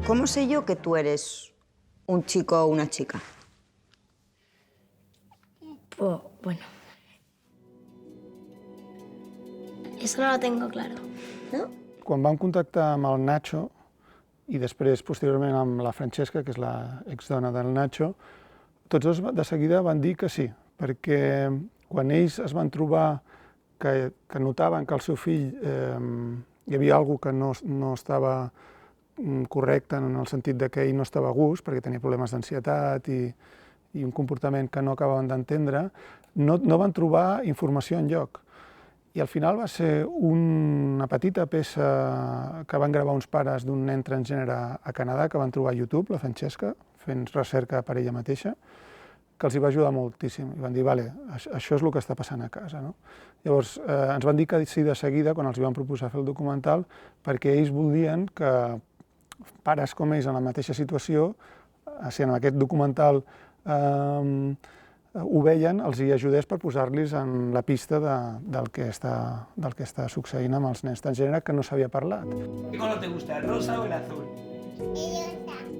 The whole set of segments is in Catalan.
¿Cómo sé yo que tú eres un chico o una chica? Pues, bueno. Eso no lo tengo claro. No? Quan vam contactar amb el Nacho i després, posteriorment, amb la Francesca, que és la exdona del Nacho, tots dos de seguida van dir que sí, perquè quan ells es van trobar que notaven que el seu fill hi havia alguna cosa que no estava correcte en el sentit de que ell no estava a gust, perquè tenia problemes d'ansietat i un comportament que no acabaven d'entendre, no van trobar informació enlloc. I al final va ser una petita peça que van gravar uns pares d'un nen transgènere a Canadà que van trobar a YouTube, la Francesca, fent recerca per ella mateixa, que els hi va ajudar moltíssim. I van dir, vale, això és el que està passant a casa. No? Llavors, ens van dir que sí de seguida, quan els van proposar fer el documental, perquè ells voldien que pares com ells en la mateixa situació, si en aquest documental ho veien, els hi ajudés per posar-los en la pista del que està succeint amb els nens transgènere que no s'havia parlat. ¿Qué color te gusta, el rosa o el azul? El rosa.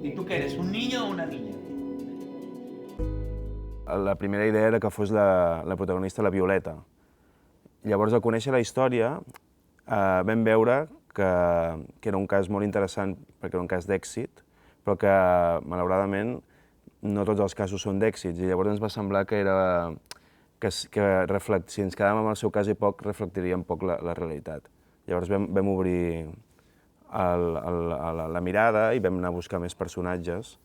¿Y tú qué eres, un niño o una niña? La primera idea era que fos la protagonista la Violeta. Llavors, al conèixer la història, vam veure que era un cas molt interessant perquè era un cas d'èxit, però que, malauradament, no tots els casos són d'èxits, i llavors ens va semblar que si ens quedàvem amb el seu cas i poc, reflectiria un poc la realitat. Llavors vam obrir la mirada i vam anar a buscar més personatges.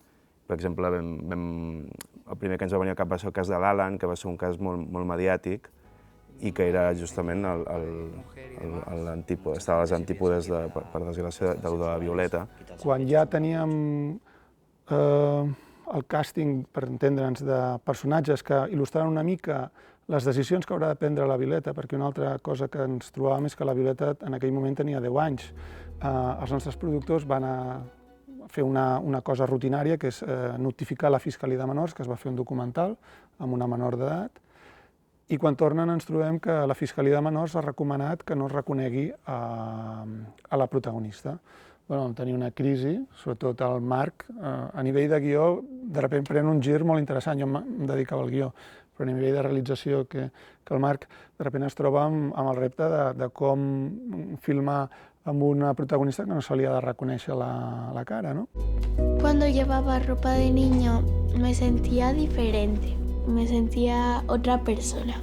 Per exemple, el primer que ens va venir al cap va ser el cas de l'Alan, que va ser un cas molt mediàtic i que era justament estava a les antípodes, per desgràcia, de la Violeta. Quan ja teníem el càsting, per entendre'ns, de personatges que il·lustraven una mica les decisions que haurà de prendre la Violeta, perquè una altra cosa que ens trobàvem és que la Violeta en aquell moment tenia 10 anys. Els nostres productors van fer una cosa rutinària, que és notificar la Fiscalia de Menors, que es va fer un documental amb una menor d'edat, i quan tornen ens trobem que la Fiscalia de Menors ha recomanat que no es reconegui a la protagonista. Vam tenir una crisi, sobretot el Marc, a nivell de guió, de sobte pren un gir molt interessant, jo em dedicava al guió, però a nivell de realització, que el Marc de sobte es troba amb el repte de com filmar amb una protagonista que no se li ha de reconèixer la cara, ¿no? Cuando llevaba ropa de niño me sentía diferente, me sentía otra persona.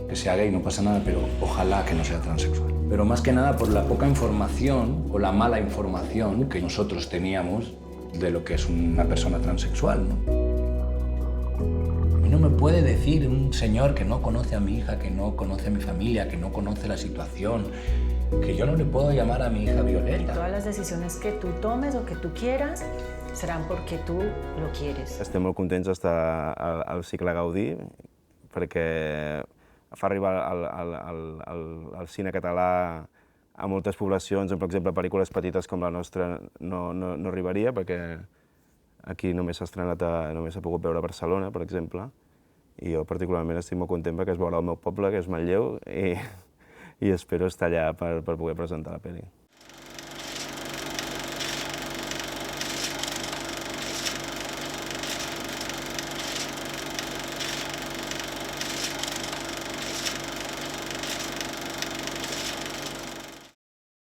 Que sea gay no pasa nada, pero ojalá que no sea transexual. Pero más que nada por la poca información o la mala información que nosotros teníamos de lo que es una persona transexual, ¿no? A mí no me puede decir un señor que no conoce a mi hija, que no conoce a mi familia, que no conoce la situación, que yo no le puedo llamar a mi hija Violeta. Todas las decisiones que tú tomes o que tú quieras seran porque tú lo quieres. Estem molt contents d'estar al cicle Gaudí, perquè fa arribar al cine català a moltes poblacions, per exemple, pel·lícules petites com la nostra no arribaria, perquè aquí només s'ha pogut veure a Barcelona, per exemple, i jo particularment estic molt content perquè es veurà al meu poble, que és Manlleu, i espero estar allà per poder presentar la pel·li.